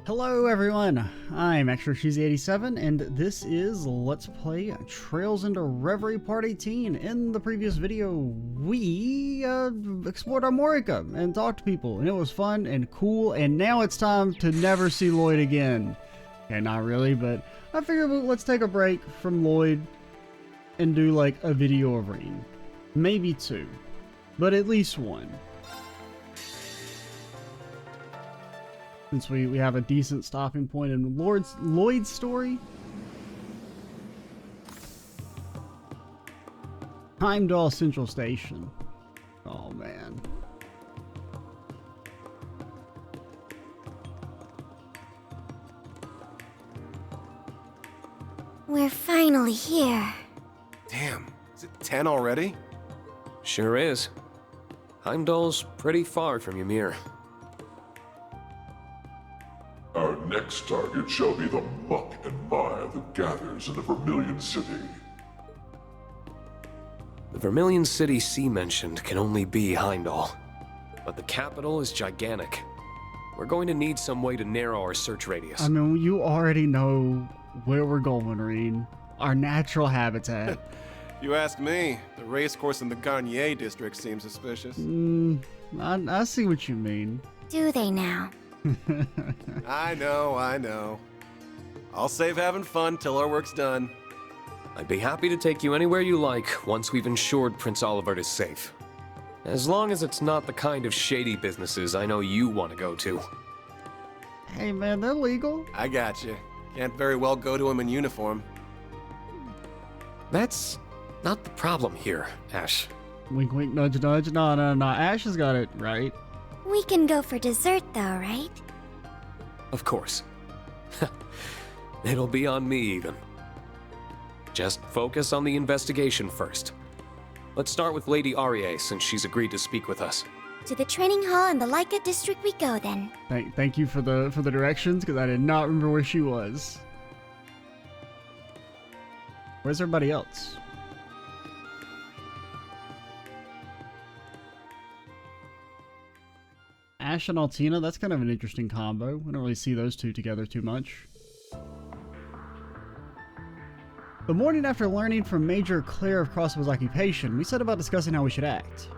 Hello everyone, I'm ExtraCheesy87 and this is Let's Play Trails Into Reverie Part 18. In the previous video, we explored Armorica and talked to people, and it was fun and cool, and now it's time to never see Lloyd again. Okay, not really, but I figured let's take a break from Lloyd and do like a video of Rean. Maybe two, but at least one. Since we have a decent stopping point in Lloyd's story. Heimdall Central Station. Oh man. We're finally here. Damn, is it 10 already? Sure is. Heimdall's pretty far from Ymir. Our next target shall be the muck and mire that gathers in the Vermilion City. The Vermilion City C mentioned can only be Heimdall, but the capital is gigantic. We're going to need some way to narrow our search radius. I mean, you already know where we're going, Rean. Our natural habitat. You ask me, the racecourse in the Garnier district seems suspicious. I see what you mean. Do they now? I know. I'll save having fun till our work's done. I'd be happy to take you anywhere you like once we've ensured Prince Olivert is safe. As long as it's not the kind of shady businesses I know you want to go to. Hey man, they're legal. I got you. Can't very well go to him in uniform. That's not the problem here, Ash. Wink wink, nudge nudge. No, Ash has got it right. We can go for dessert though, right? Of course. It'll be on me even. Just focus on the investigation first. Let's start with Lady Arie since she's agreed to speak with us. To the training hall in the Leica district we go then. Thank you for the directions, because I did not remember where she was. Where's everybody else? Ash and Altina, that's kind of an interesting combo. We don't really see those two together too much. The morning after learning from Major Claire of Crossbow's occupation, we set about discussing how we should act.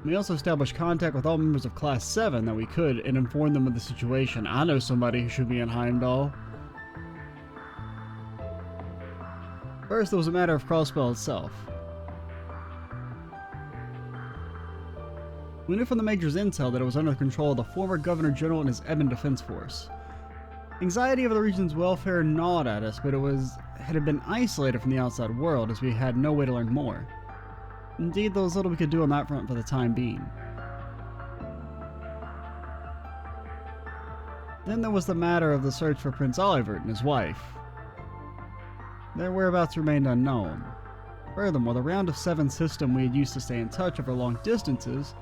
We also established contact with all members of Class 7 that we could and informed them of the situation. I know somebody who should be in Heimdall. First, there was a matter of Crossbow itself. We knew from the Major's intel that it was under the control of the former Governor General and his Ebon Defense Force. Anxiety over the region's welfare gnawed at us, but had been isolated from the outside world as we had no way to learn more. Indeed, there was little we could do on that front for the time being. Then there was the matter of the search for Prince Olivert and his wife. Their whereabouts remained unknown. Furthermore, the Round of Seven system we had used to stay in touch over long distances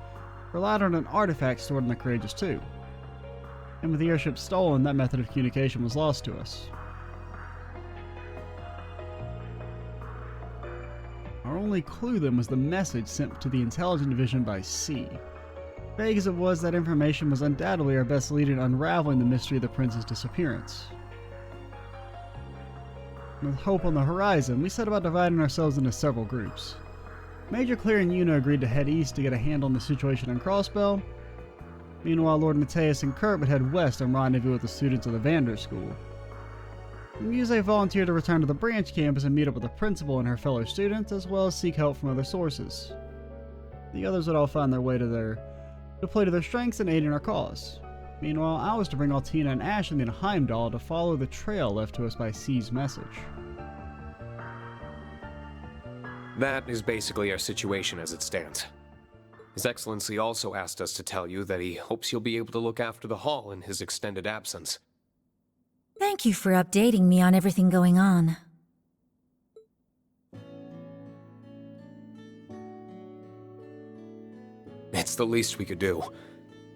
relied on an artifact stored in the Courageous 2. And with the airship stolen, that method of communication was lost to us. Our only clue then was the message sent to the Intelligence Division by C. Vague as it was, that information was undoubtedly our best lead in unraveling the mystery of the prince's disappearance. With hope on the horizon, we set about dividing ourselves into several groups. Major Claire and Yuna agreed to head east to get a handle on the situation in Crossbow. Meanwhile, Lord Mateus and Kurt would head west and rendezvous with the students of the Vander School. Muse volunteered to return to the branch campus and meet up with the principal and her fellow students, as well as seek help from other sources. The others would all find their way to play to their strengths and aid in our cause. Meanwhile, I was to bring Altina and Ash into Heimdall to follow the trail left to us by C's message. That is basically our situation as it stands. His Excellency also asked us to tell you that he hopes you'll be able to look after the hall in his extended absence. Thank you for updating me on everything going on. It's the least we could do.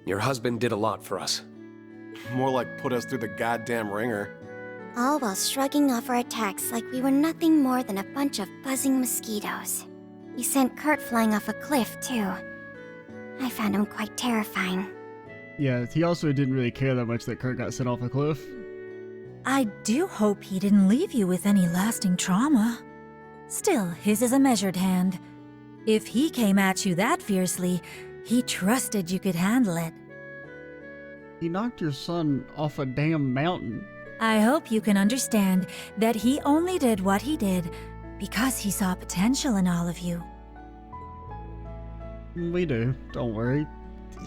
Your husband did a lot for us. More like put us through the goddamn ringer. All while shrugging off our attacks like we were nothing more than a bunch of buzzing mosquitoes. You sent Kurt flying off a cliff, too. I found him quite terrifying. Yeah, he also didn't really care that much that Kurt got sent off a cliff. I do hope he didn't leave you with any lasting trauma. Still, his is a measured hand. If he came at you that fiercely, he trusted you could handle it. He knocked your son off a damn mountain. I hope you can understand that he only did what he did because he saw potential in all of you. We do, don't worry.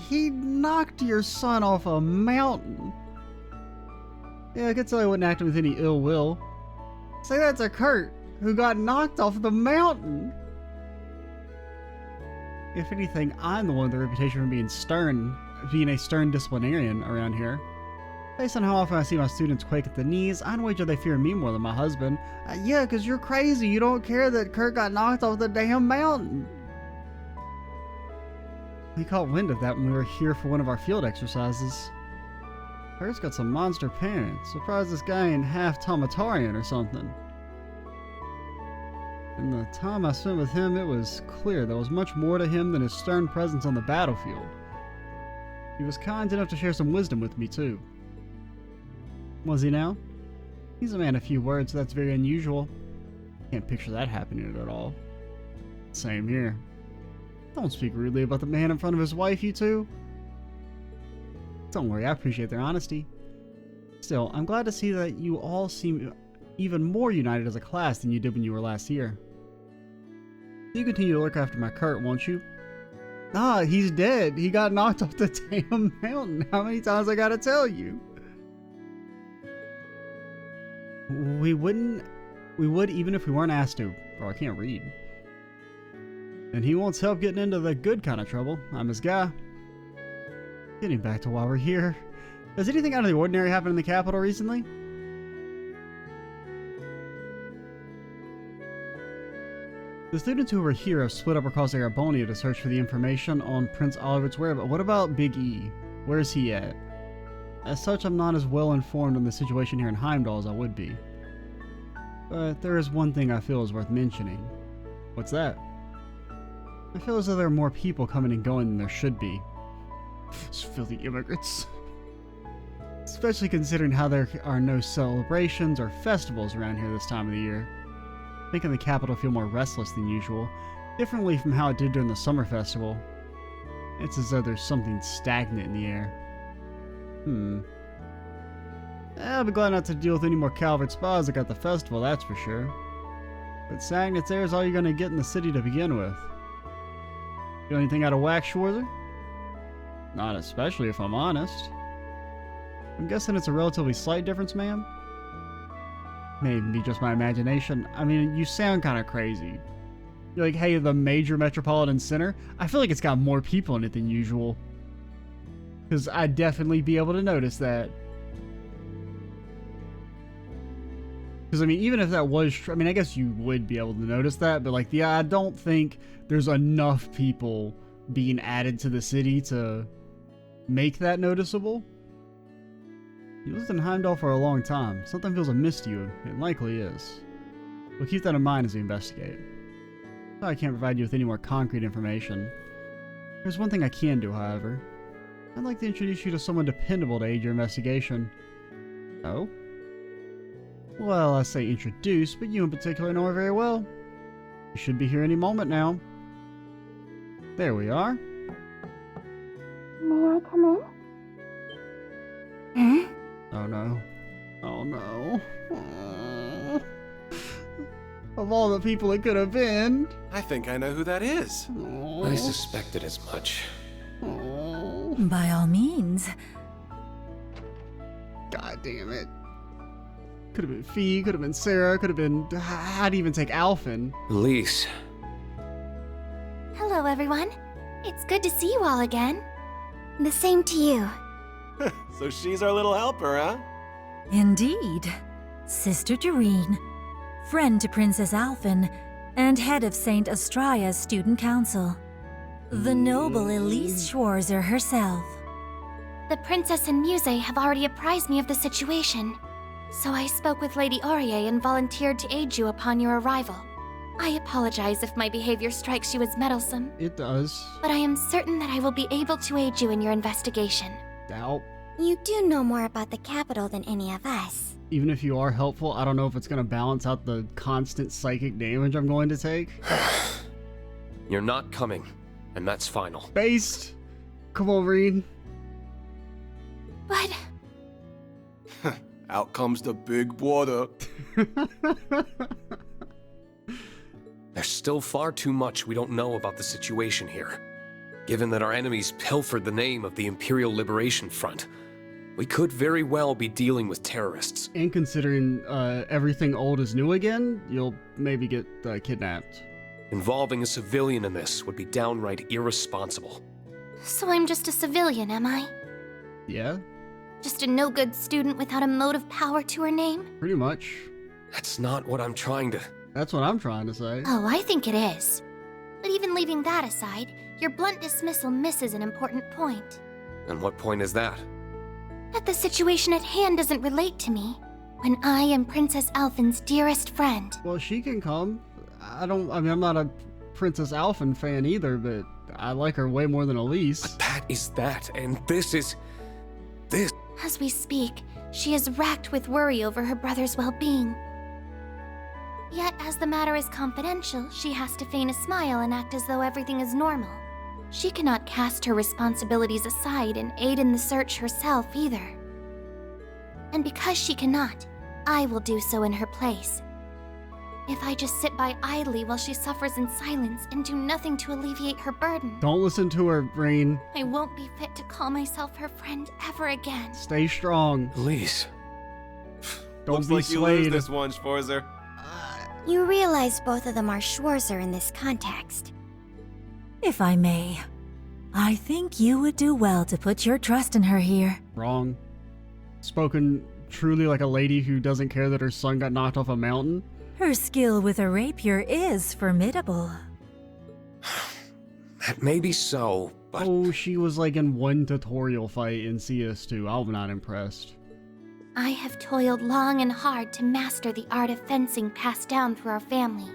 He knocked your son off a mountain. Yeah, I could tell he wasn't acting with any ill will. Say that to Kurt, who got knocked off the mountain. If anything, I'm the one with the reputation for being a stern disciplinarian around here. Based on how often I see my students quake at the knees, I'd wager they fear me more than my husband. Yeah, because you're crazy. You don't care that Kurt got knocked off the damn mountain. We caught wind of that when we were here for one of our field exercises. Kurt's got some monster parents. Surprised this guy ain't half Tomatarian or something. In the time I spent with him, it was clear there was much more to him than his stern presence on the battlefield. He was kind enough to share some wisdom with me, too. Was he now? He's a man of few words, so that's very unusual. Can't picture that happening at all. Same here. Don't speak rudely about the man in front of his wife, you two. Don't worry, I appreciate their honesty. Still, I'm glad to see that you all seem even more united as a class than you did when you were last here. You continue to look after my Kurt, won't you? Ah, he's dead. He got knocked off the damn mountain. How many times I gotta tell you? We would even if we weren't asked to. Bro, I can't read. And he wants help getting into the good kind of trouble. I'm his guy. Getting back to why we're here. Has anything out of the ordinary happened in the capital recently? The students who were here have split up across Arabonia to search for the information on Prince Oliver's whereabouts. What about Big E? Where's he at? As such, I'm not as well informed on the situation here in Heimdall as I would be. But there is one thing I feel is worth mentioning. What's that? I feel as though there are more people coming and going than there should be. Those filthy immigrants. Especially considering how there are no celebrations or festivals around here this time of the year. Making the capital feel more restless than usual, differently from how it did during the summer festival. It's as though there's something stagnant in the air. I'll be glad not to deal with any more Calvert spas at the festival, that's for sure. But stagnant air is all you're going to get in the city to begin with. Feel anything out of whack, Schwarzer? Not especially, if I'm honest. I'm guessing it's a relatively slight difference, ma'am? Maybe be just my imagination. I mean, you sound kind of crazy. You're like, hey, the major metropolitan center? I feel like it's got more people in it than usual. Because I'd definitely be able to notice that. Because, I mean, even if that was true, I mean, I guess you would be able to notice that, but, like, yeah, I don't think there's enough people being added to the city to make that noticeable. You lived in Heimdall for a long time. Something feels amiss to you. It likely is. We'll keep that in mind as we investigate. I can't provide you with any more concrete information. There's one thing I can do, however. I'd like to introduce you to someone dependable to aid your investigation. Oh? Well, I say introduce, but you in particular know her very well. You should be here any moment now. There we are. May I come in? Huh? Oh no. Oh no. Oh. Of all the people it could have been. I think I know who that is. Oh. I suspected as much. Oh. By all means. God damn it. Could have been Fee, could have been Sarah, could have been... I'd even take Alphen. Elise. Hello, everyone. It's good to see you all again. The same to you. So she's our little helper, huh? Indeed. Sister to Rean, friend to Princess Alphen, and head of St. Astraya's student council. The noble Elise Schwarzer herself. The princess and Muse have already apprised me of the situation. So I spoke with Lady Aurier and volunteered to aid you upon your arrival. I apologize if my behavior strikes you as meddlesome, It does. but I am certain that I will be able to aid you in your investigation. Doubt. You do know more about the capital than any of us. Even if you are helpful, I don't know if it's going to balance out the constant psychic damage I'm going to take. You're not coming, and that's final. Based. Come on, Rean. But Out comes the big brother. There's still far too much we don't know about the situation here. Given that our enemies pilfered the name of the Imperial Liberation Front, we could very well be dealing with terrorists. And considering everything old is new again, you'll maybe get kidnapped. Involving a civilian in this would be downright irresponsible. so I'm just a civilian, am I? Yeah, Just a no-good student without a motive power to her name? pretty much. That's not what I'm trying to... That's what I'm trying to say. Oh, I think it is. But even leaving that aside, your blunt dismissal misses an important point. And what point is that? That the situation at hand doesn't relate to me, when I am Princess Alphen's dearest friend. Well, she can come. I mean, I'm not a Princess Alphen fan either, but I like her way more than Elise. But that is that, and this is... this. As we speak, she is racked with worry over her brother's well-being. Yet, as the matter is confidential, she has to feign a smile and act as though everything is normal. She cannot cast her responsibilities aside and aid in the search herself either. And because she cannot, I will do so in her place. If I just sit by idly while she suffers in silence and do nothing to alleviate her burden, Don't listen to her, Rean. I won't be fit to call myself her friend ever again. Stay strong. Elise. Don't Looks be like you lose swayed. this one, Schwarzer. You realize both of them are Schwarzer in this context. If I may, I think you would do well to put your trust in her here. Wrong. Spoken truly like a lady who doesn't care that her son got knocked off a mountain. Her skill with a rapier is formidable. That may be so, but... Oh, she was like in one tutorial fight in CS2. I'm not impressed. I have toiled long and hard to master the art of fencing passed down through our family.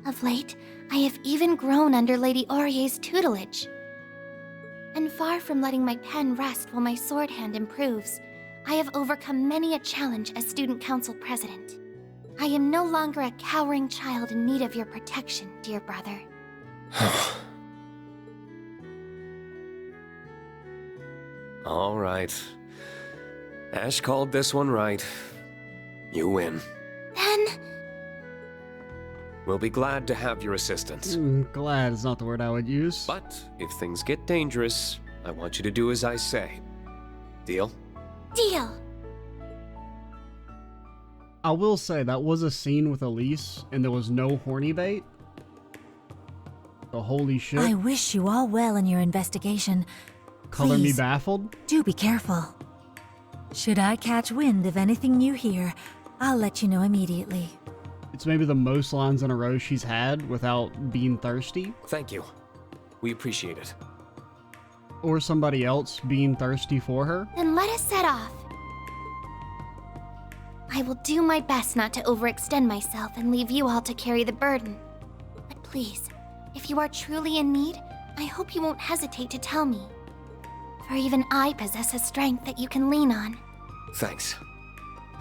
Of late, I have even grown under Lady Aurier's tutelage. And far from letting my pen rest while my sword hand improves, I have overcome many a challenge as student council president. I am no longer a cowering child in need of your protection, dear brother. All right. Ash called this one right. You win. Then, We'll be glad to have your assistance. Glad is not the word I would use. But if things get dangerous, I want you to do as I say. Deal? deal! I will say that was a scene with Elise, and there was no horny bait. So holy shit. I wish you all well in your investigation. Color me Please, baffled. do be careful. Should I catch wind of anything new here, I'll let you know immediately. It's maybe the most lines in a row she's had without being thirsty. Thank you. We appreciate it. Or somebody else being thirsty for her. Then let us set off. I will do my best not to overextend myself and leave you all to carry the burden. But please, if you are truly in need, I hope you won't hesitate to tell me. For even I possess a strength that you can lean on. Thanks.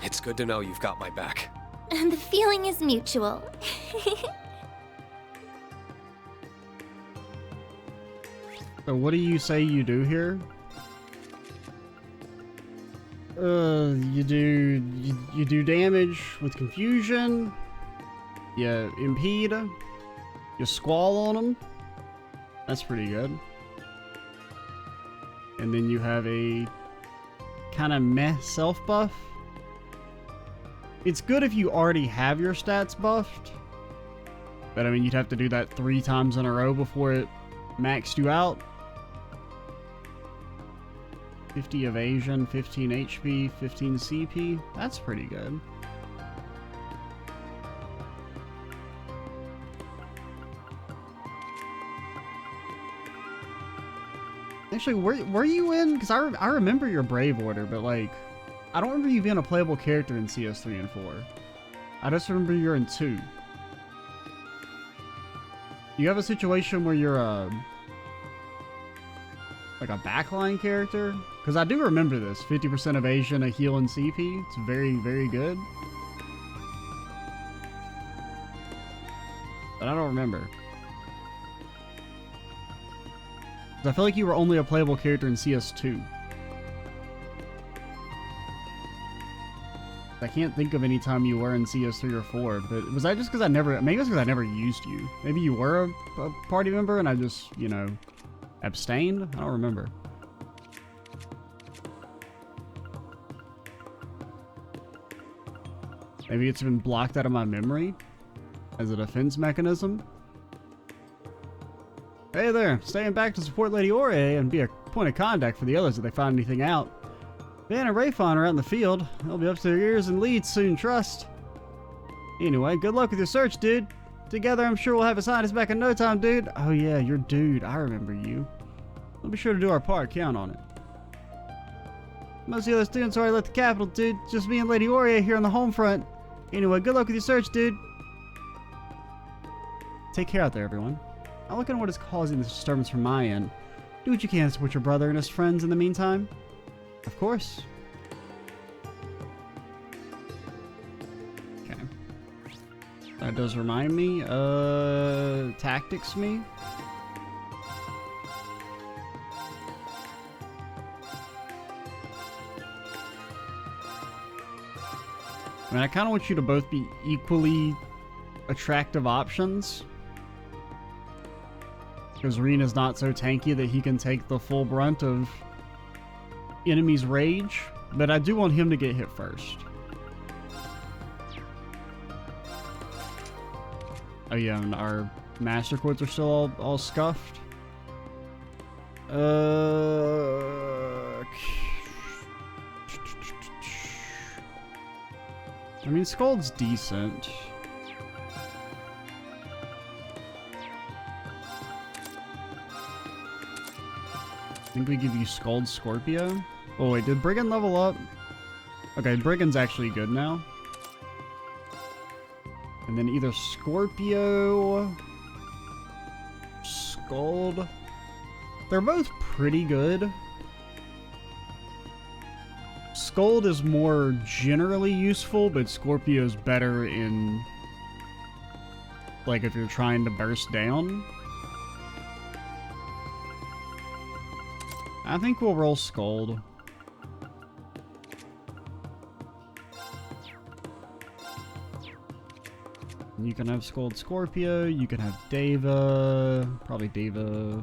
It's good to know you've got my back. And the feeling is mutual. So what do you say you do here? You do damage with confusion. You impede. You squall on them. That's pretty good. And then you have a kind of meh self buff. It's good if you already have your stats buffed. But I mean, you'd have to do that 3 times in a row before it maxed you out. 50 evasion, 15 HP, 15 CP. That's pretty good. Actually, were you in? Because I remember your Brave Order, but like, I don't remember you being a playable character in CS3 and 4. I just remember you're in 2. You have a situation where you're like a backline character? Because I do remember this. 50% evasion, a heal, and CP. It's very, very good. But I don't remember. 'Cause I feel like you were only a playable character in CS2. I can't think of any time you were in CS3 or 4, but was that just because maybe it was because I never used you. Maybe you were a party member and I just, you know, abstained? I don't remember. Maybe it's been blocked out of my memory as a defense mechanism. Hey there, staying back to support Lady Aurier and be a point of contact for the others if they find anything out. Van and Rayfon are out in the field. They'll be up to their ears in leads soon, trust. Anyway, good luck with your search, dude. Together, I'm sure we'll have a scientist back in no time, dude. Oh yeah, you're dude. I remember you. We'll be sure to do our part. Count on it. Most of the other students already left the capital, dude. Just me and Lady Aurier here on the home front. Anyway, good luck with your search, dude. Take care out there, everyone. I'll look into what is causing this disturbance from my end. Do what you can to support your brother and his friends in the meantime. Of course. Okay. That does remind me, tactics me. I mean, I kind of want you to both be equally attractive options. Because Rean is not so tanky that he can take the full brunt of enemy's rage, but I do want him to get hit first. Oh yeah, and our master quartz are still all scuffed. I mean, Scald's decent. I think we give you Scald Scorpio. Oh wait, did Brigand level up? Okay, Brigand's actually good now. And then either Scorpio, Scald. They're both pretty good. Scald is more generally useful, but Scorpio's better in, like, if you're trying to burst down. I think we'll roll Scald. You can have Scald Scorpio, you can have Deva, probably Deva.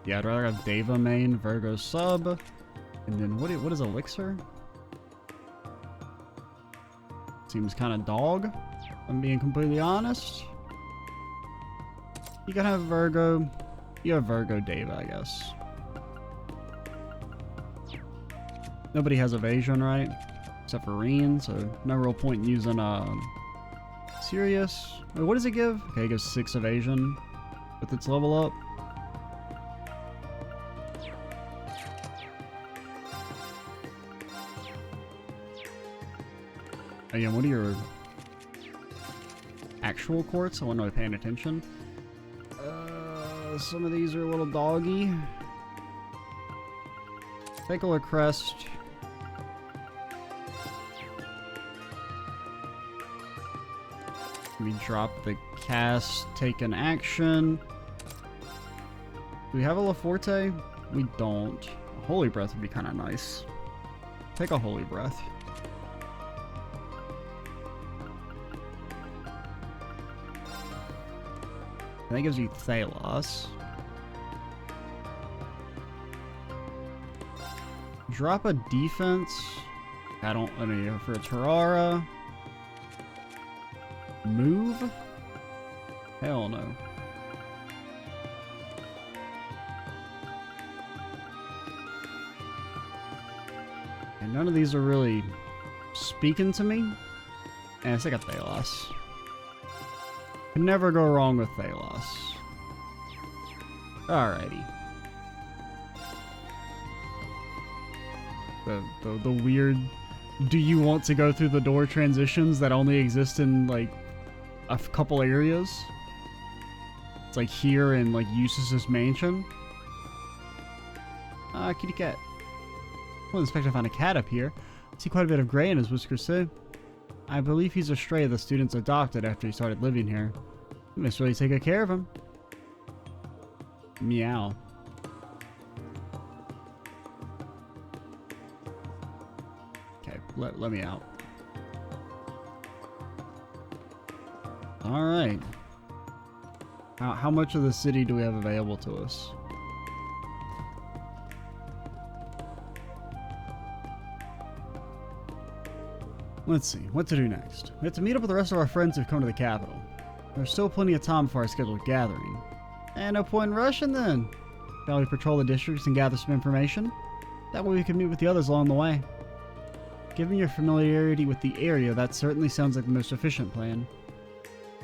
Yeah, I'd rather have Deva main, Virgo sub, and then what is Elixir? Seems kind of dog, if I'm being completely honest. You can have Virgo. You have Virgo Deva, I guess. Nobody has evasion, right? Except for Rean, so no real point in using Sirius. Wait, what does it give? Okay, it gives 6 evasion with its level up. Again, what are your actual quartz? I wasn't really paying attention. Some of these are a little doggy. Specular Crest. We drop the cast, take an action. Do we have a Laforte? We don't. A Holy Breath would be kind of nice. Take a Holy Breath. That gives you Thalos. Drop a defense. I mean, for a Terrara. Move? Hell no. And none of these are really speaking to me. And it's like a Thalos. Can never go wrong with Thalos. Alrighty. The weird, do you want to go through the door transitions that only exist in like a couple areas? It's like here in like Eustace's mansion. Ah, kitty cat. Wasn't expecting to find a cat up here. I see quite a bit of gray in his whiskers too. I believe he's a stray the students adopted after he started living here. We must really take good care of him. Meow. Okay, let me out. Alright. How much of the city do we have available to us? Let's see, what to do next. We have to meet up with the rest of our friends who've come to the capital. There's still plenty of time before our scheduled gathering. And no point in rushing then. Shall we patrol the districts and gather some information? That way we can meet with the others along the way. Given your familiarity with the area, that certainly sounds like the most efficient plan.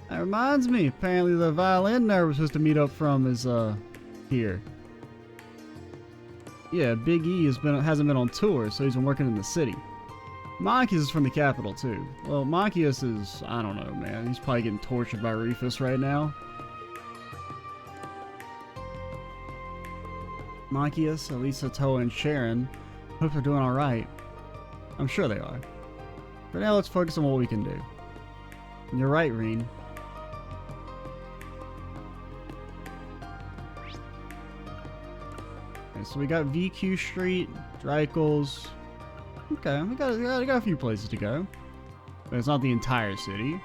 That reminds me, apparently the violin nerd we're supposed to meet up from is, here. Yeah, Big E hasn't been on tour, so he's been working in the city. Monkius is from the capital, too. Well, Monkius is, I don't know, man. He's probably getting tortured by Rufus right now. Monkius, Elise, Toa, and Sharon hope they're doing alright. I'm sure they are. For now, let's focus on what we can do. And you're right, Rean. Okay, so we got VQ Street, Dreikel's. Okay, we got a few places to go. But it's not the entire city.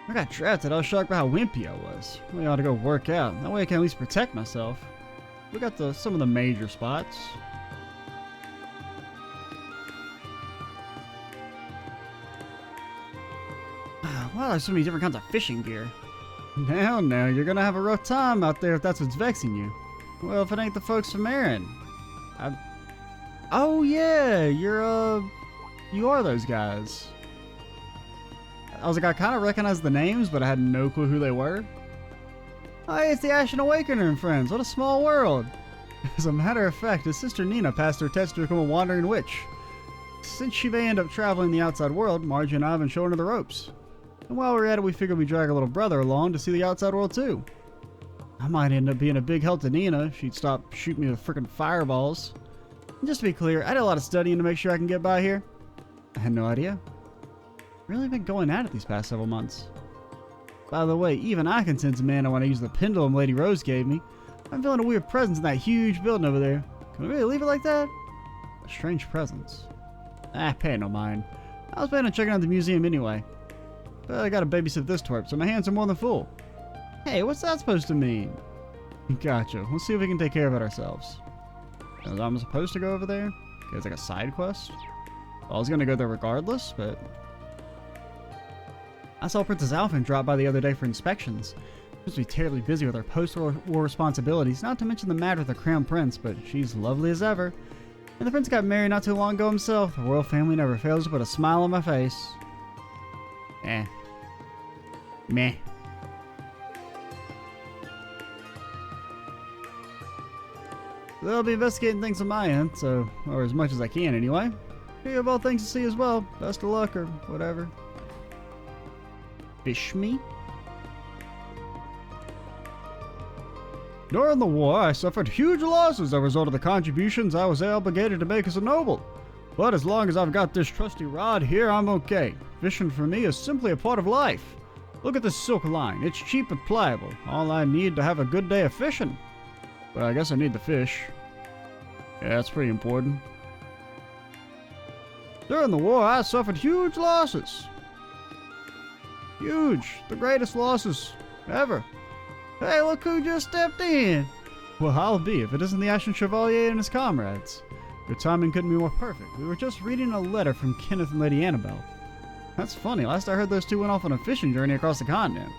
I got drafted. I was shocked by how wimpy I was. We ought to go work out. That way I can at least protect myself. We got some of the major spots. Wow, there's so many different kinds of fishing gear. Now, you're gonna have a rough time out there if that's what's vexing you. Well, if it ain't the folks from Erin. Oh yeah, you are those guys. I was like, I kind of recognized the names, but I had no clue who they were. Oh, hey, it's the Ashen Awakener and friends. What a small world. As a matter of fact, his sister Nina passed her test to become a wandering witch. Since she may end up traveling the outside world, Margie and I have been showing her the ropes. And while we're at it, we figured we'd drag our little brother along to see the outside world too. I might end up being a big help to Nina if she'd stop shooting me with frickin' fireballs. And just to be clear, I did a lot of studying to make sure I can get by here. I had no idea. Really been going at it these past several months. By the way, even I can sense mana when I use the pendulum Lady Rose gave me. I'm feeling a weird presence in that huge building over there. Can we really leave it like that? A strange presence. Pay no mind. I was planning on checking out the museum anyway. But I gotta babysit this twerp, so my hands are more than full. Hey, what's that supposed to mean? Gotcha. We'll see if we can take care of it ourselves. I'm supposed to go over there? Okay, it's like a side quest? Well, I was gonna go there regardless, but... I saw Princess Alphen drop by the other day for inspections. She must be terribly busy with her post-war responsibilities, not to mention the matter with the Crown Prince, but she's lovely as ever. And the Prince got married not too long ago himself. The royal family never fails to put a smile on my face. Meh. They'll be investigating things on my end, or as much as I can anyway. You have all things to see as well. Best of luck, or whatever. Fish me? During the war, I suffered huge losses as a result of the contributions I was obligated to make as a noble. But as long as I've got this trusty rod here, I'm okay. Fishing for me is simply a part of life. Look at this silk line. It's cheap but pliable. All I need to have a good day of fishing. Well, I guess I need the fish. Yeah, that's pretty important. During the war, I suffered huge losses. Huge. The greatest losses ever. Hey, look who just stepped in. Well, I'll be if it isn't the Ashen Chevalier and his comrades. Your timing couldn't be more perfect. We were just reading a letter from Kenneth and Lady Annabelle. That's funny. Last I heard, those two went off on a fishing journey across the continent.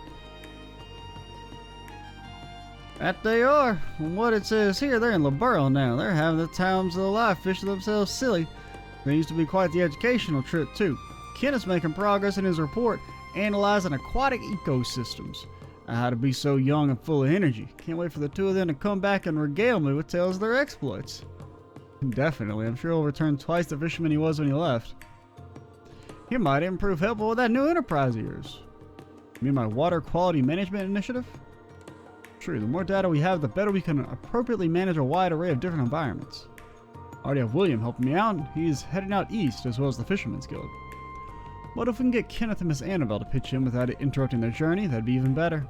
That they are. From what it says here, they're in Liberl now. They're having the times of their life fishing themselves silly. They used to be quite the educational trip, too. Kenneth's making progress in his report, analyzing aquatic ecosystems. How to be so young and full of energy. Can't wait for the two of them to come back and regale me with tales of their exploits. Definitely. I'm sure he'll return twice the fisherman he was when he left. He might even prove helpful with that new enterprise of yours. You mean my water quality management initiative? True, the more data we have, the better we can appropriately manage a wide array of different environments. I already have William helping me out. He's heading out east as well as the Fisherman's Guild. What if we can get Kenneth and Miss Annabelle to pitch in without it interrupting their journey? That'd be even better.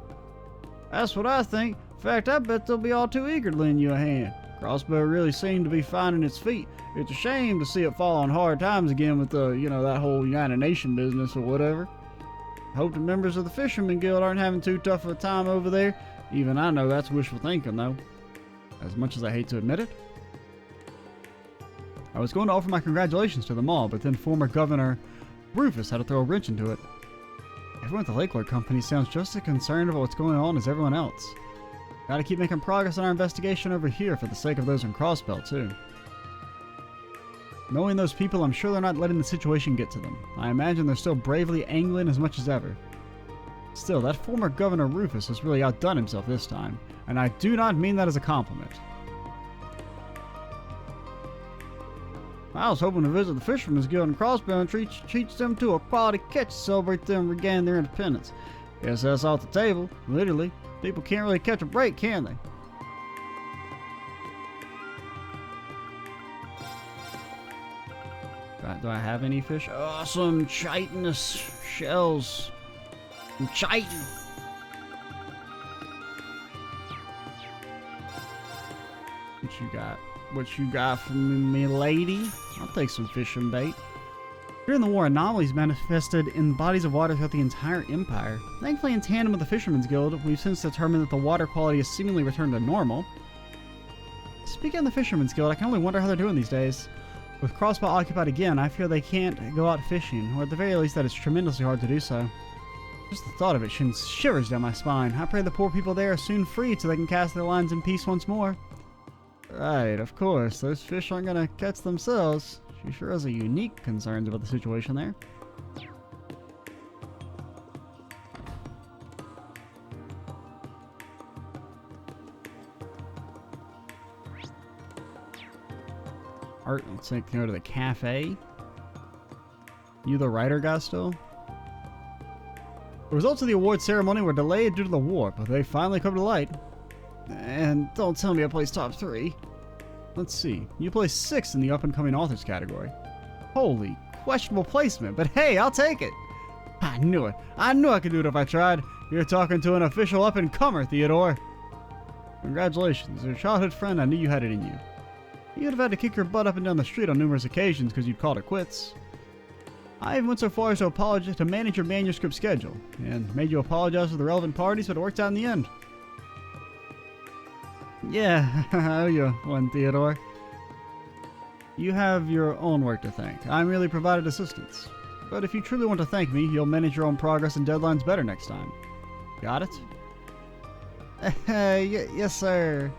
That's what I think. In fact, I bet they'll be all too eager to lend you a hand. Crossbow really seemed to be finding its feet. It's a shame to see it fall on hard times again with the, that whole United Nation business or whatever. I hope the members of the Fisherman Guild aren't having too tough of a time over there. Even I know that's wishful thinking, though. As much as I hate to admit it. I was going to offer my congratulations to them all, but then former Governor Rufus had to throw a wrench into it. Everyone at the Lake Lord Company sounds just as concerned about what's going on as everyone else. Gotta keep making progress on our investigation over here for the sake of those in Crossbell, too. Knowing those people, I'm sure they're not letting the situation get to them. I imagine they're still bravely angling as much as ever. Still, that former Governor Rufus has really outdone himself this time, and I do not mean that as a compliment. I was hoping to visit the Fisherman's Guild in Crossbow and treat them to a quality catch to celebrate them regain their independence. Guess that's off the table, literally. People can't really catch a break, can they? Do I have any fish? Oh, some chitinous shells. Some chitin. What you got? What you got for me, lady? I'll take some fishing bait. During the war, anomalies manifested in bodies of water throughout the entire empire. Thankfully, in tandem with the Fisherman's Guild, we've since determined that the water quality has seemingly returned to normal. Speaking of the Fisherman's Guild, I can only wonder how they're doing these days. With Crossbow occupied again, I fear they can't go out fishing, or at the very least that it's tremendously hard to do so. Just the thought of it sends shivers down my spine. I pray the poor people there are soon freed so they can cast their lines in peace once more. Right, of course, those fish aren't gonna catch themselves. She sure has a unique concerns about the situation there. Art, let's go to the cafe. You the writer guy still? The results of the award ceremony were delayed due to the war, but they finally come to light. And don't tell me I placed top 3. Let's see. You placed 6th in the up-and-coming authors category. Holy, questionable placement, but hey, I'll take it. I knew it. I knew I could do it if I tried. You're talking to an official up-and-comer, Theodore. Congratulations. As your childhood friend, I knew you had it in you. You'd have had to kick your butt up and down the street on numerous occasions because you'd called it quits. I even went so far as to apologize to manage your manuscript schedule, and made you apologize to the relevant parties, but it worked out in the end. Yeah, I owe you one, Theodore. You have your own work to thank. I merely provided assistance. But if you truly want to thank me, you'll manage your own progress and deadlines better next time. Got it? Yes, sir.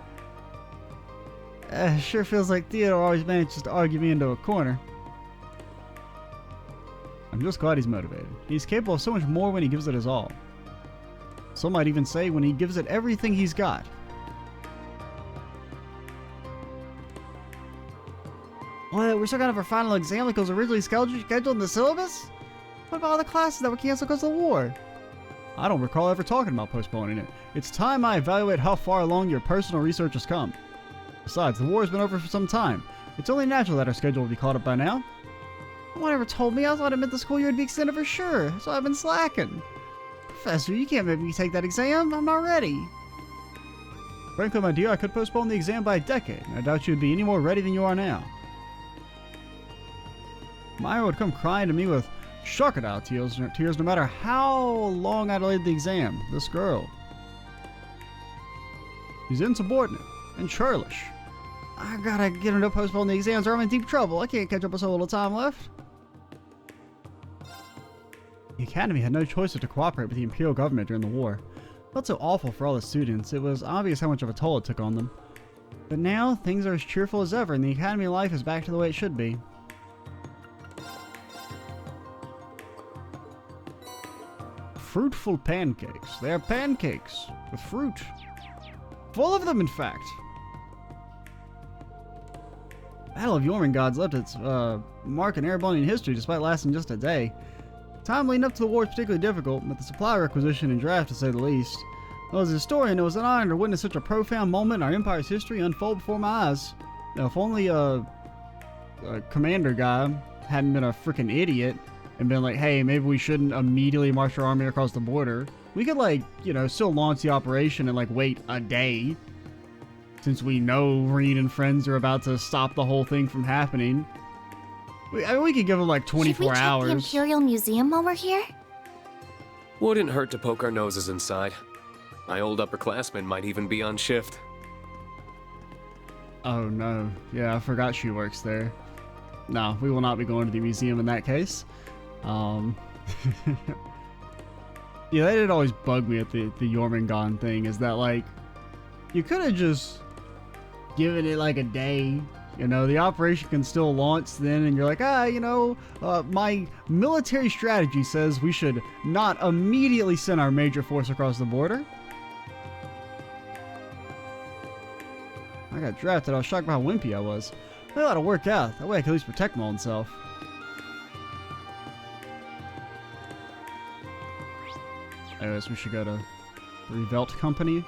Sure feels like Theodore always manages to argue me into a corner. I'm just glad he's motivated. He's capable of so much more when he gives it his all. Some might even say when he gives it everything he's got. What? We're still gonna have our final exam like it was originally scheduled in the syllabus? What about all the classes that were canceled because of the war? I don't recall ever talking about postponing it. It's time I evaluate how far along your personal research has come. Besides, the war has been over for some time. It's only natural that our schedule will be caught up by now. No one ever told me. I thought it meant the school year would be extended for sure, so I've been slacking. Professor, you can't make me take that exam. I'm not ready. Frankly, my dear, I could postpone the exam by a decade. I doubt you'd be any more ready than you are now. Myra would come crying to me with crocodile tears no matter how long I delayed the exam. This girl. She's insubordinate and churlish. I gotta get her to postpone the exams or I'm in deep trouble. I can't catch up with so little time left. The Academy had no choice but to cooperate with the Imperial government during the war. It felt so awful for all the students. It was obvious how much of a toll it took on them. But now, things are as cheerful as ever and the Academy life is back to the way it should be. Fruitful pancakes. They are pancakes with fruit. Full of them, in fact. Battle of Jormungand's left its mark in Erebonian history despite lasting just a day. Time leading up to the war is particularly difficult, but the supply requisition and draft to say the least. Well, as a historian, it was an honor to witness such a profound moment in our empire's history unfold before my eyes. Now, if only a commander guy hadn't been a freaking idiot and been like, hey, maybe we shouldn't immediately march our army across the border. We could, like, you know, still launch the operation and, like, wait a day. Since we know Rean and friends are about to stop the whole thing from happening. I mean, we could give them, like, 24 hours. Should we check the Imperial Museum while we're here? Wouldn't hurt to poke our noses inside. My old upperclassman might even be on shift. Oh, no. Yeah, I forgot she works there. No, we will not be going to the museum in that case. Yeah, that did always bug me at the Jormungand thing, is that, like, you could have just given it, like, a day. You know, the operation can still launch then, and you're like, you know, my military strategy says we should not immediately send our major force across the border. I got drafted. I was shocked by how wimpy I was. They ought to work out. That way I can at least protect my own self. Anyways, we should go to the Revolt Company.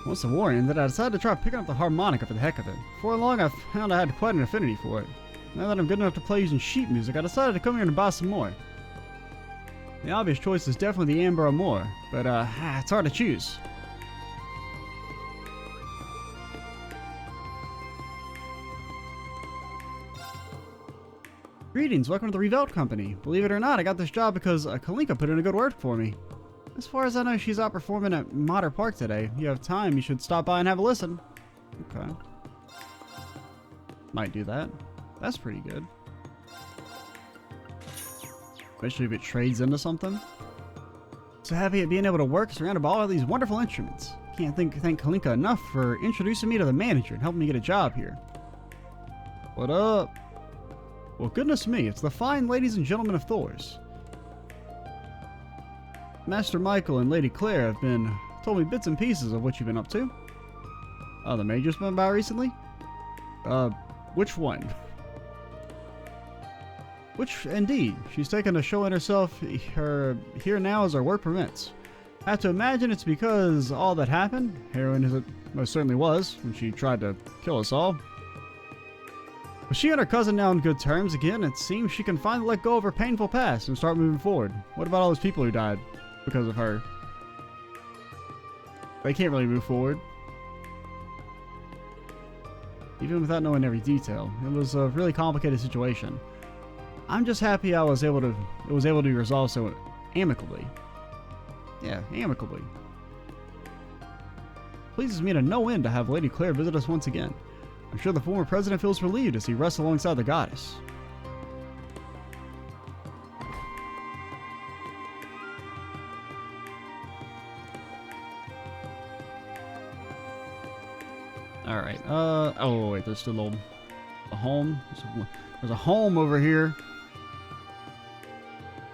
Once the war ended, I decided to try picking up the harmonica for the heck of it. Before long, I found I had quite an affinity for it. Now that I'm good enough to play using sheet music, I decided to come here and buy some more. The obvious choice is definitely the Amber Amore, but it's hard to choose. Greetings, welcome to the Revolt Company. Believe it or not, I got this job because Kalinka put in a good word for me. As far as I know, she's out performing at Modder Park today. If you have time, you should stop by and have a listen. Okay. Might do that. That's pretty good. Especially if it trades into something. So happy at being able to work surrounded by all of these wonderful instruments. Can't thank Kalinka enough for introducing me to the manager and helping me get a job here. What up? Well, goodness me, it's the fine ladies and gentlemen of Thors. Master Michael and Lady Claire have told me bits and pieces of what you've been up to. Oh, the Major's been by recently? Which one? Which, indeed, she's taken to showing herself here now as her work permits. I have to imagine it's because all that happened, heroin as it most certainly was, when she tried to kill us all. With she and her cousin now on good terms again, it seems she can finally let go of her painful past and start moving forward. What about all those people who died because of her? They can't really move forward. Even without knowing every detail. It was a really complicated situation. I'm just happy it was able to be resolved so amicably. Yeah, amicably. Pleases me to no end to have Lady Claire visit us once again. I'm sure the former president feels relieved to see Russ alongside the goddess. Alright, oh wait, there's still a home. There's a home over here.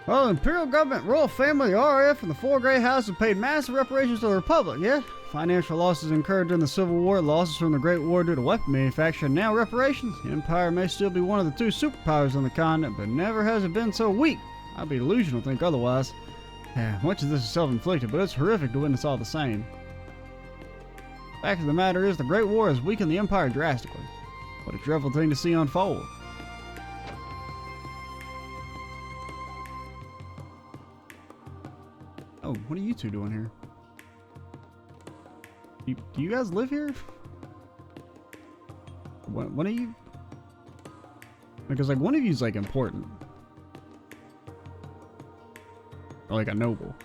Well, the Imperial government, royal family, the RF, and the Four Grey House have paid massive reparations to the Republic, yeah? Financial losses incurred during the Civil War, losses from the Great War due to weapon manufacture, and now reparations. The Empire may still be one of the two superpowers on the continent, but never has it been so weak. I'd be delusional to think otherwise. Yeah, much of this is self-inflicted, but it's horrific to witness all the same. Fact of the matter is, the Great War has weakened the Empire drastically. What a dreadful thing to see unfold. Oh, what are you two doing here? Do you guys live here? One of you? Because, like, one of you is, like, important. Or, like, a noble.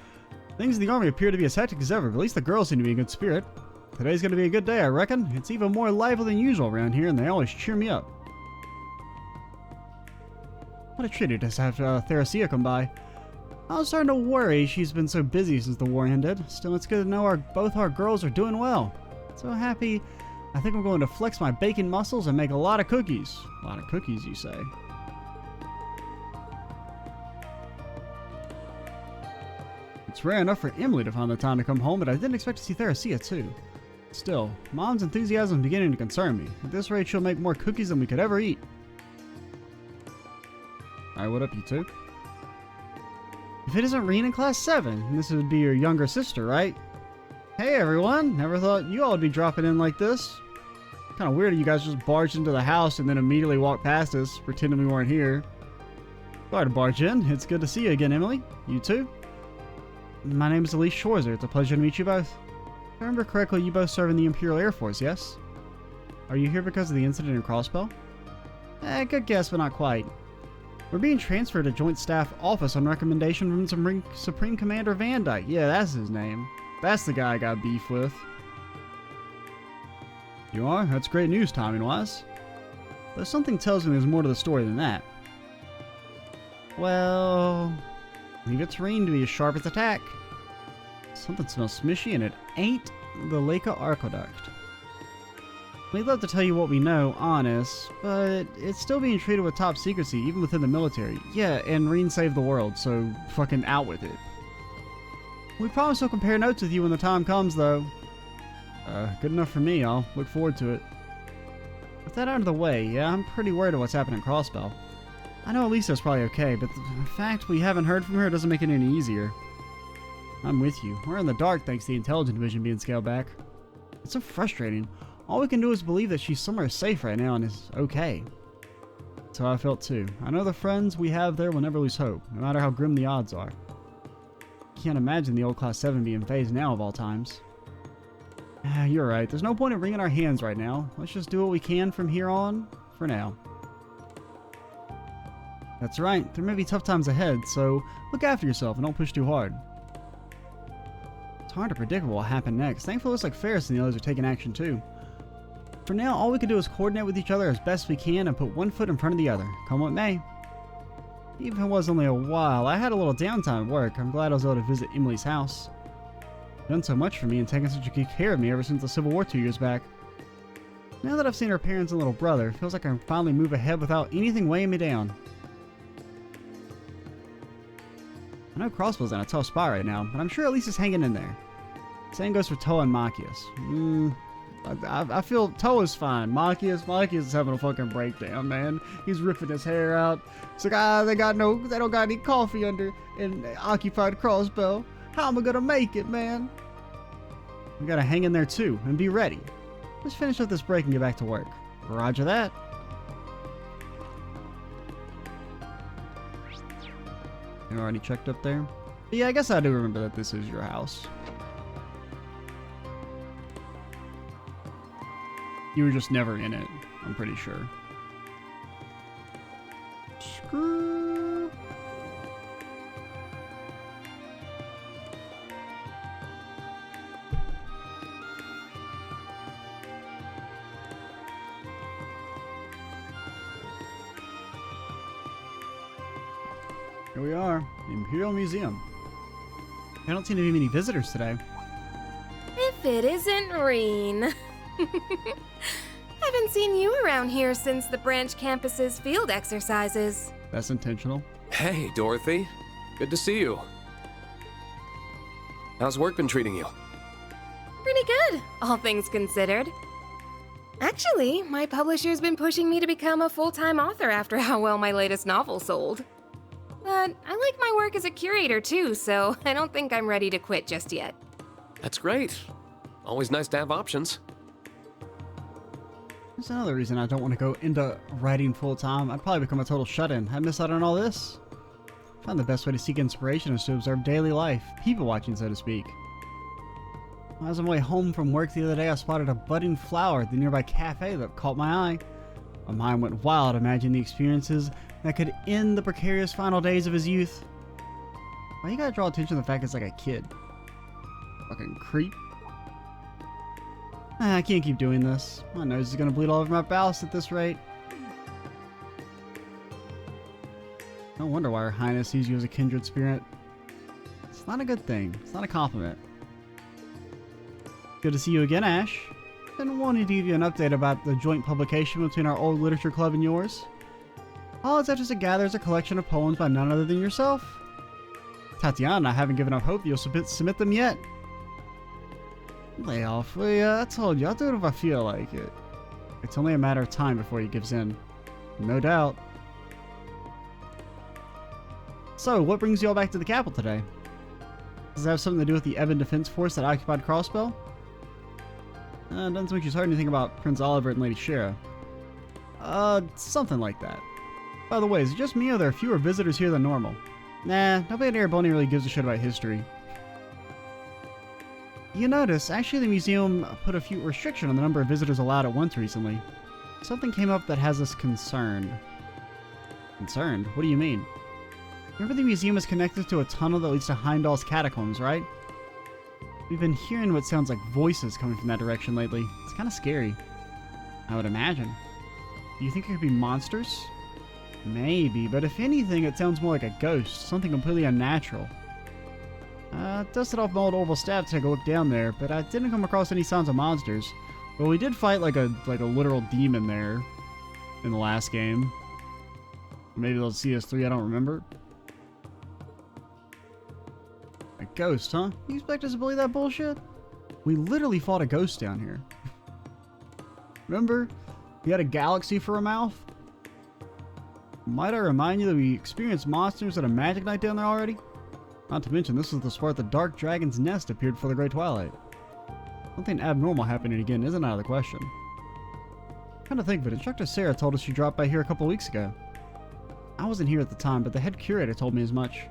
Things in the army appear to be as hectic as ever, but at least the girls seem to be in good spirit. Today's gonna be a good day, I reckon. It's even more lively than usual around here, and they always cheer me up. What a treat it is to have Theresia come by. I was starting to worry she's been so busy since the war ended. Still, it's good to know both our girls are doing well. So happy, I think I'm going to flex my baking muscles and make a lot of cookies. A lot of cookies, you say? It's rare enough for Emily to find the time to come home, but I didn't expect to see Theresia too. Still, Mom's enthusiasm is beginning to concern me. At this rate, she'll make more cookies than we could ever eat. Alright, what up, you two? If it isn't Rean in Class 7, this would be your younger sister, right? Hey everyone, never thought you all would be dropping in like this. Kind of weird that you guys just barged into the house and then immediately walked past us, pretending we weren't here. Sorry to barge in. It's good to see you again, Emily. You too? My name is Elise Schwarzer. It's a pleasure to meet you both. If I remember correctly, you both serve in the Imperial Air Force, yes? Are you here because of the incident in Crossbell? Good guess, but not quite. We're being transferred to Joint Staff Office on recommendation from Supreme Commander Van Dyke. Yeah, that's his name. That's the guy I got beef with. You are? That's great news, timing-wise. But something tells me there's more to the story than that. Well, leave it to Rean to be as sharp as attack. Something smells smishy, and it ain't the Leica Aqueduct. We'd love to tell you what we know, honest, but it's still being treated with top secrecy, even within the military. Yeah, and Rean saved the world, so fucking out with it. We promise we'll compare notes with you when the time comes, though. Good enough for me. I'll look forward to it. With that out of the way, yeah, I'm pretty worried of what's happening in Crossbell. I know Elisa's probably okay, but the fact we haven't heard from her doesn't make it any easier. I'm with you. We're in the dark thanks to the intelligence division being scaled back. It's so frustrating. All we can do is believe that she's somewhere safe right now and is okay. That's how I felt too. I know the friends we have there will never lose hope, no matter how grim the odds are. Can't imagine the old Class 7 being phased now of all times. You're right. There's no point in wringing our hands right now. Let's just do what we can from here on, for now. That's right. There may be tough times ahead, so look after yourself and don't push too hard. It's hard to predict what will happen next. Thankfully, it looks like Ferris and the others are taking action too. For now, all we can do is coordinate with each other as best we can and put one foot in front of the other, come what may. Even if it was only a while, I had a little downtime at work. I'm glad I was able to visit Emily's house. Done so much for me and taken such a good care of me ever since the Civil War 2 years back. Now that I've seen her parents and little brother, it feels like I can finally move ahead without anything weighing me down. I know Crossbell's in a tough spot right now, but I'm sure Elise is hanging in there. Same goes for Toa and Machias. I feel Toa's fine. Machias is having a fucking breakdown, man. He's ripping his hair out. It's like, they don't got any coffee under in occupied Crossbell. How am I gonna make it, man? We gotta hang in there too and be ready. Let's finish up this break and get back to work. Roger that. You already checked up there? Yeah, I guess I do remember that this is your house. You were just never in it, I'm pretty sure. Screw. Here we are, the Imperial Museum. I don't seem to be many visitors today. If it isn't Rean. Haven't seen you around here since the branch campus's field exercises. That's intentional. Hey, Dorothy. Good to see you. How's work been treating you? Pretty good, all things considered. Actually, my publisher's been pushing me to become a full-time author after how well my latest novel sold. But I like my work as a curator too, so I don't think I'm ready to quit just yet. That's great. Always nice to have options. That's another reason I don't want to go into writing full-time. I'd probably become a total shut-in. I'd miss out on all this. I find the best way to seek inspiration is to observe daily life, people watching, so to speak. When I was on my way home from work the other day, I spotted a budding flower at the nearby cafe that caught my eye. My mind went wild imagining the experiences that could end the precarious final days of his youth. Why you gotta draw attention to the fact it's like a kid? Fucking creep. I can't keep doing this. My nose is gonna bleed all over my blouse at this rate. No wonder why Her Highness sees you as a kindred spirit. It's not a good thing. It's not a compliment. Good to see you again, Ash. Been wanting to give you an update about the joint publication between our old literature club and yours. All it's after is it gathers a collection of poems by none other than yourself. Tatiana and I haven't given up hope that you'll submit them yet. Lay off. I told you, I'll do it if I feel like it. It's only a matter of time before he gives in. No doubt. So, what brings you all back to the capital today? Does it have something to do with the Evan Defense Force that occupied Crossbell? Doesn't seem like she's heard anything about Prince Oliver and Lady Shira. Something like that. By the way, is it just me or are there fewer visitors here than normal? Nah, nobody in Erebony really gives a shit about history. You notice, actually the museum put a few restriction on the number of visitors allowed at once recently. Something came up that has us concerned. Concerned? What do you mean? Remember the museum is connected to a tunnel that leads to Heimdall's catacombs, right? We've been hearing what sounds like voices coming from that direction lately. It's kind of scary. I would imagine. Do you think it could be monsters? Maybe, but if anything, it sounds more like a ghost, something completely unnatural. Dusted off my old Orville staff to take a look down there, but I didn't come across any signs of monsters. Well, we did fight like a literal demon there in the last game. Maybe they'll CS3, I don't remember. A ghost, huh? You expect us to believe that bullshit? We literally fought a ghost down here. Remember? We had a galaxy for a mouth? Might I remind you that we experienced monsters at a magic night down there already? Not to mention, this was the spot the Dark Dragon's nest appeared for the Great Twilight. Something abnormal happening again isn't out of the question. Come to think of it, Instructor Sarah told us she dropped by here a couple weeks ago. I wasn't here at the time, but the head curator told me as much.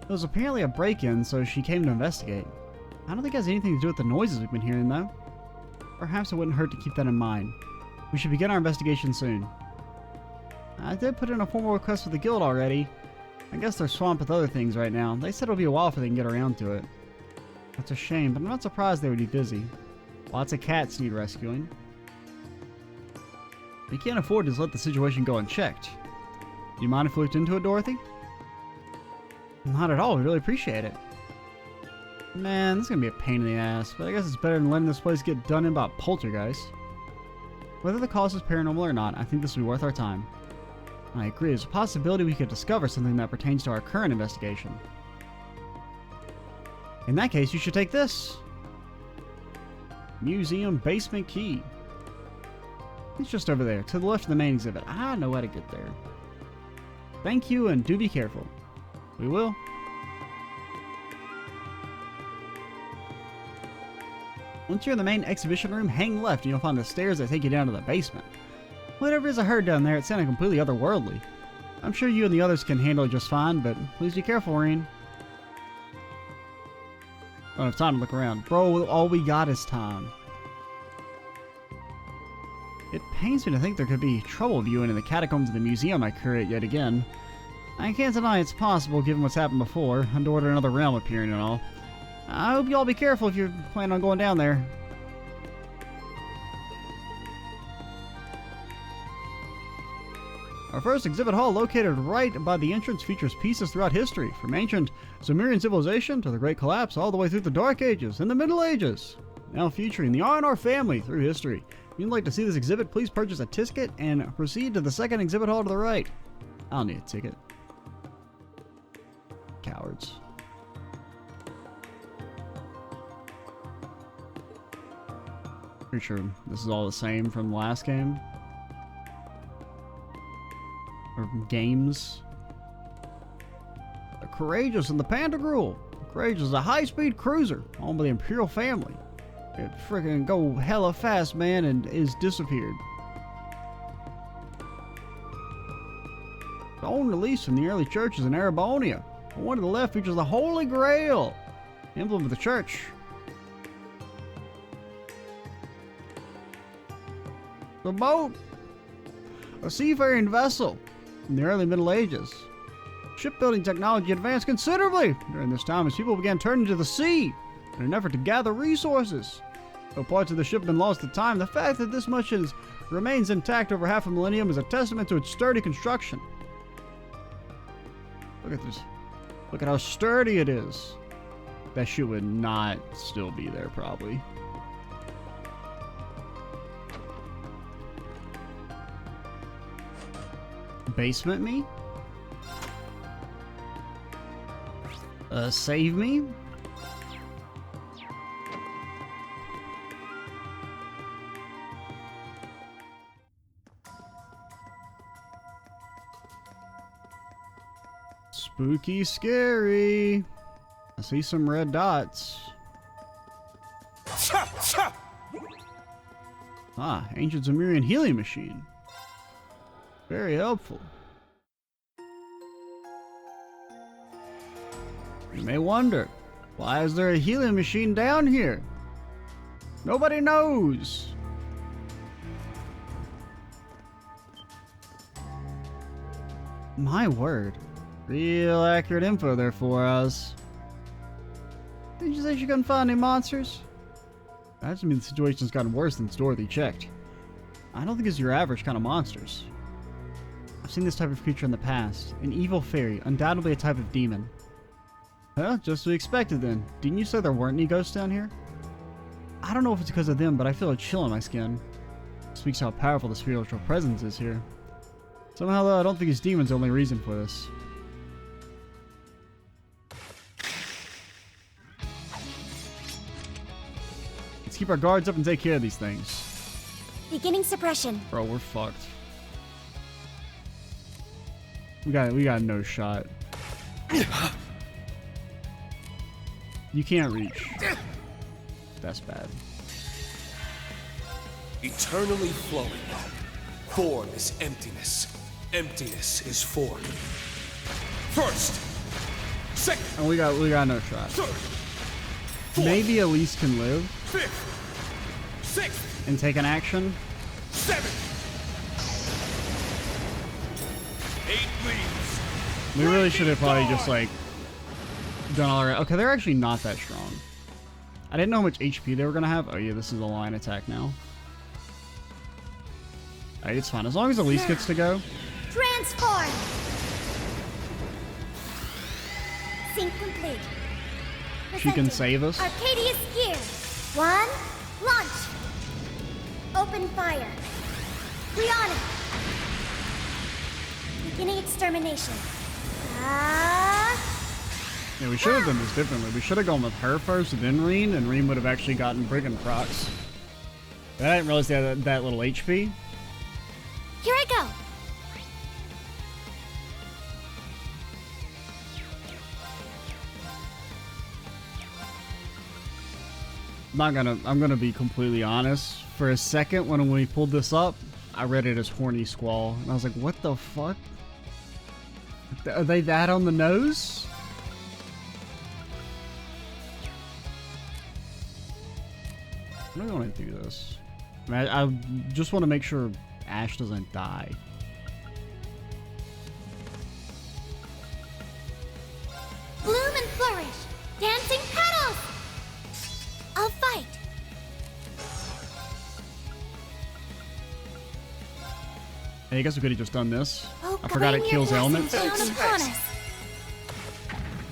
It was apparently a break-in, so she came to investigate. I don't think it has anything to do with the noises we've been hearing, though. Perhaps it wouldn't hurt to keep that in mind. We should begin our investigation soon. I did put in a formal request with the guild already. I guess they're swamped with other things right now. They said it'll be a while before they can get around to it. That's a shame, but I'm not surprised they would be busy. Lots of cats need rescuing. We can't afford to just let the situation go unchecked. Do you mind if we looked into it, Dorothy? Not at all, we really appreciate it. Man, this is gonna be a pain in the ass, but I guess it's better than letting this place get done in by poltergeists. Whether the cause is paranormal or not, I think this will be worth our time. I agree, there's a possibility we could discover something that pertains to our current investigation. In that case, you should take this. Museum basement key. It's just over there, to the left of the main exhibit. I know how to get there. Thank you, and do be careful. We will. Once you're in the main exhibition room, hang left and you'll find the stairs that take you down to the basement. Whatever it is I heard down there, it sounded completely otherworldly. I'm sure you and the others can handle it just fine, but please be careful, Rean. Don't have time to look around. Bro, all we got is time. It pains me to think there could be trouble viewing in the catacombs of the museum I curate yet again. I can't deny it's possible given what's happened before, Underwater another realm appearing and all. I hope you all be careful if you're planning on going down there. Our first exhibit hall, located right by the entrance, features pieces throughout history, from ancient Sumerian civilization to the Great Collapse, all the way through the Dark Ages and the Middle Ages. Now featuring the R&R family through history. If you'd like to see this exhibit, please purchase a ticket and proceed to the second exhibit hall to the right. I don't need a ticket. Cowards. Pretty sure this is all the same from the last game. Or games. The Courageous and the Pantagruel. Courageous is a high-speed cruiser owned by the Imperial family. It freaking go hella fast, man, and is disappeared. Owned Elise from the early churches in Erebonia. The one to the left features the Holy Grail, emblem of the church. The boat, a seafaring vessel from the early Middle Ages. Shipbuilding technology advanced considerably during this time as people began turning to the sea in an effort to gather resources. Though parts of the ship have been lost to time, the fact that this much remains intact over half a millennium is a testament to its sturdy construction. Look at this. Look at how sturdy it is. That shit would not still be there, probably. Basement me? Save me? Spooky, scary. I see some red dots. Ah, ancient Sumerian healing machine. Very helpful. You may wonder, why is there a healing machine down here? Nobody knows. My word. Real accurate info there for us. Did you say she couldn't find any monsters? That just means the situation's gotten worse since Dorothy checked. I don't think it's your average kind of monsters. I've seen this type of creature in the past. An evil fairy, undoubtedly a type of demon. Well, just as we expected then. Didn't you say there weren't any ghosts down here? I don't know if it's because of them, but I feel a chill in my skin. It speaks how powerful the spiritual presence is here. Somehow though, I don't think it's demons the only reason for this. Let's keep our guards up and take care of these things. Beginning suppression. Bro, we're fucked. We got no shot. You can't reach. That's bad. Eternally flowing. Form is emptiness. Emptiness is form. First. Second. And we got no shot. Third. Fourth. Maybe Elise can live. Fifth. Sixth. And take an action. 7. 8 leaves. We really should have probably just like done all right. Okay, they're actually not that strong. I didn't know how much HP they were gonna have. Oh yeah, this is a line attack now. Alright, it's fine. As long as Elise gets to go. Transform! Sync complete. She can save us. Arcadius gear. 1, launch. Open fire. Rean. Beginning extermination. Yeah, we should have done this differently. We should have gone with her first, then Rean, and Rean would have actually gotten brigand procs. But I didn't realize they had that little HP. Here I go. I'm gonna be completely honest. For a second, when we pulled this up, I read it as Horny Squall, and I was like, what the fuck? Are they that on the nose? I don't want to do this. I just want to make sure Ash doesn't die. Bloom and flourish. Dancing petals. I'll fight. Hey, I guess we could have just done this. Oh, I forgot it kills elements. Down upon us.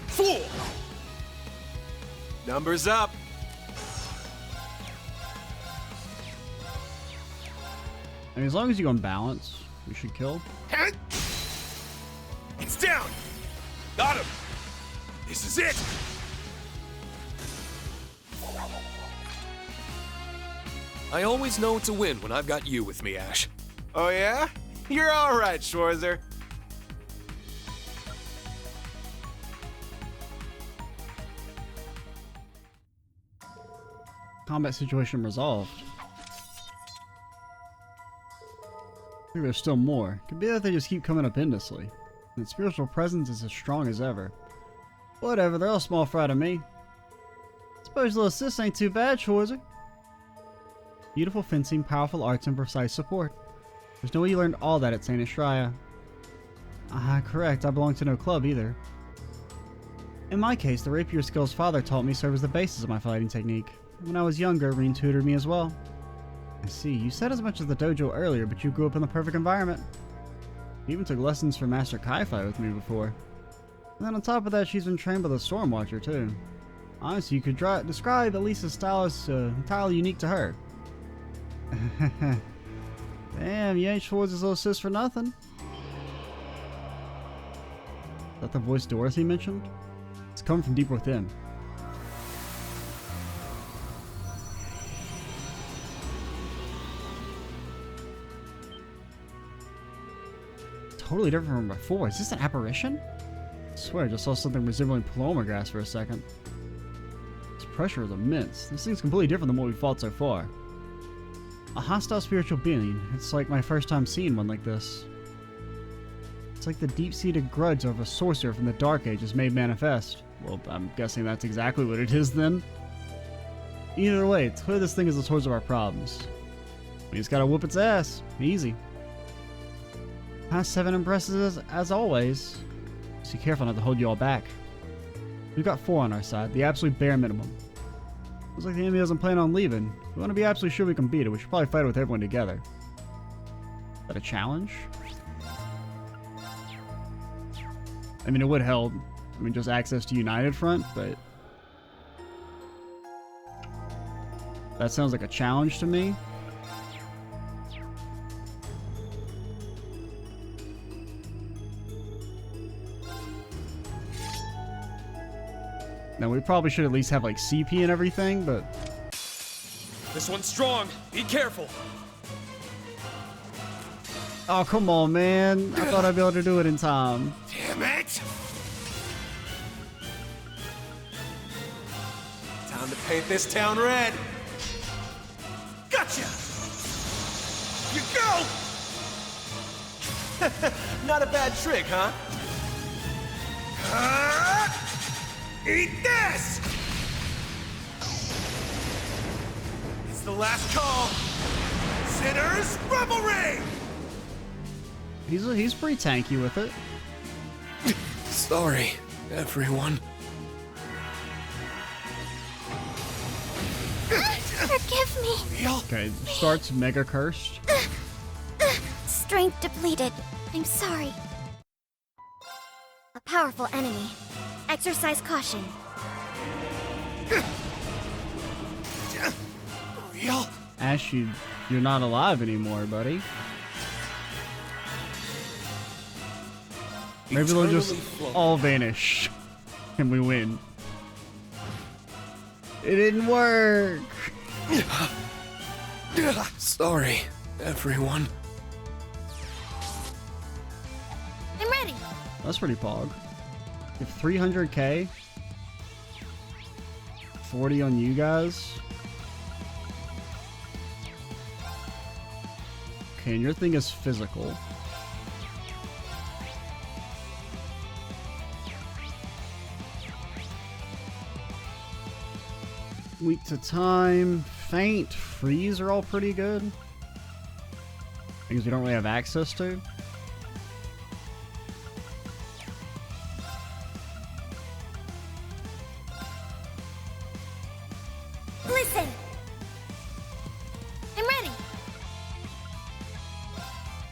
4. Numbers up. I mean, as long as you go on balance, we should kill. It's down. Got him. This is it. I always know it's a win when I've got you with me, Ash. Oh yeah? You're all right, Schwarzer. Combat situation resolved. I think there's still more. Could be that they just keep coming up endlessly. And its spiritual presence is as strong as ever. Whatever, they're all small fry to me. Suppose little sis ain't too bad, Schwarzer. Beautiful fencing, powerful arts, and precise support. There's no way you learned all that at St. Estraya. Correct, I belong to no club either. In my case, the rapier skills father taught me serve as the basis of my fighting technique. When I was younger, Rean tutored me as well. I see, you said as much as the dojo earlier, but you grew up in the perfect environment. You even took lessons from Master Kai-Fi with me before. And then on top of that, she's been trained by the Stormwatcher too. Honestly, you could describe Elise's style as entirely unique to her. Damn, you ain't Schwarz's little sis for nothing. Is that the voice Dorothy mentioned? It's coming from deep within. Totally different from before. Is this an apparition? swear I just saw something resembling paloma grass for a second. This pressure is immense. This thing's completely different than what we've fought so far. A hostile spiritual being. It's like my first time seeing one like this. It's like the deep-seated grudge of a sorcerer from the Dark Ages made manifest. Well, I'm guessing that's exactly what it is then. Either way, it's clear this thing is the source of our problems. We just gotta whoop its ass. Easy. Past 7 impresses us, as always. So be careful not to hold you all back. We've got 4 on our side, the absolute bare minimum. Looks like the enemy doesn't plan on leaving. If we want to be absolutely sure we can beat it, we should probably fight it with everyone together. Is that a challenge? I mean, it would help. I mean, just access to United Front, but... that sounds like a challenge to me. Now, we probably should at least have, like, CP and everything, but... This one's strong. Be careful. oh, come on, man. I thought I'd be able to do it in time. Damn it! Time to paint this town red. Gotcha! You go! Not a bad trick, huh? Eat this! It's the last call. Sinners revelry! He's pretty tanky with it. Sorry, everyone. Forgive me. Okay, starts mega cursed. Strength depleted. I'm sorry. A powerful enemy. Exercise caution. Real? Ash, you're not alive anymore, buddy. Maybe they'll just all vanish and we win. It didn't work. Sorry, everyone. I'm ready. That's pretty pog. If 300k, 40 on you guys. Okay, and your thing is physical. Weak to time, faint, freeze are all pretty good. Things we don't really have access to. Listen. I'm ready.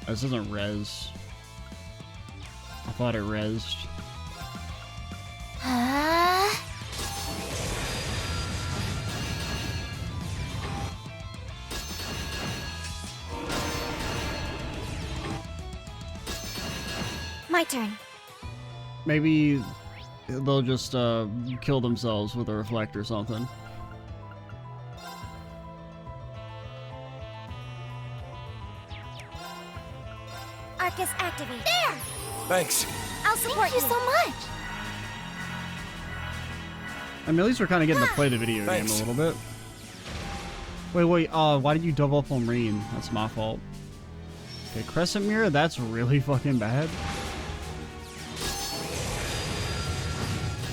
This isn't res. I thought it resed. My turn. Maybe they'll just kill themselves with a reflect or something. Arcus activate. There! Thanks. I'll support you so much. I mean, at least we're kind of getting to play the video game a little bit. Wait, why did you double up on Rean? That's my fault. Okay, Crescent Mirror, that's really fucking bad.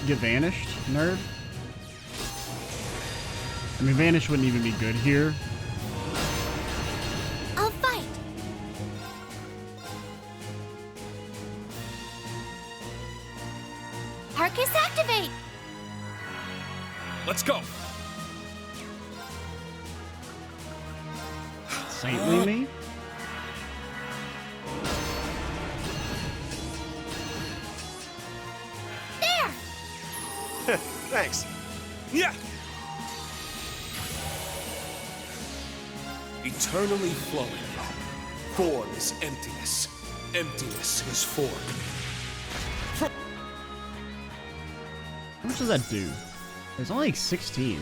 Get vanished, nerd. I mean, vanish wouldn't even be good here. I'll fight. Arcus activate. Let's go. Saintly me? Thanks. Yeah. Eternally flowing. Form is emptiness. Emptiness is form. How much does that do? It's only like 16.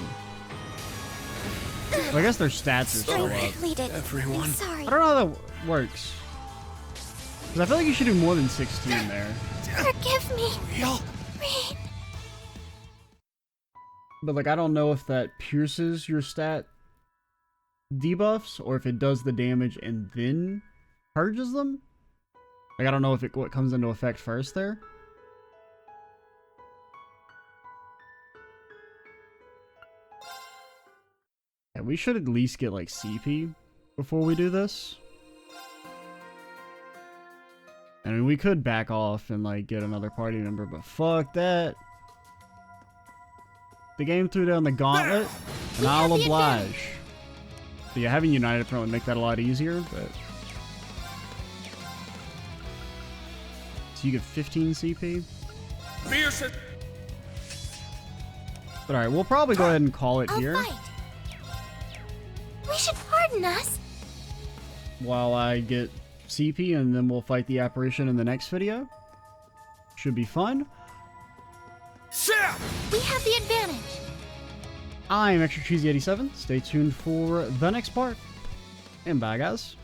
Well, I guess their stats are still up. Completed. Everyone. I'm sorry. I don't know how that works. Because I feel like you should do more than 16 there. Forgive me, Real? Rean. But like, I don't know if that pierces your stat debuffs or if it does the damage and then purges them. Like, I don't know if what comes into effect first there. Yeah, we should at least get like CP before we do this. I mean, we could back off and like get another party member, but fuck that. The game threw down the gauntlet, and I'll oblige. So yeah, having United Front would make that a lot easier, but... So you get 15 CP? But alright, we'll probably go ahead and call it I'll here. fight. We should pardon us. While I get CP, and then we'll fight the apparition in the next video. Should be fun. We have the advantage. I'm Extra Cheesy 87. Stay tuned for the next part. And bye, guys.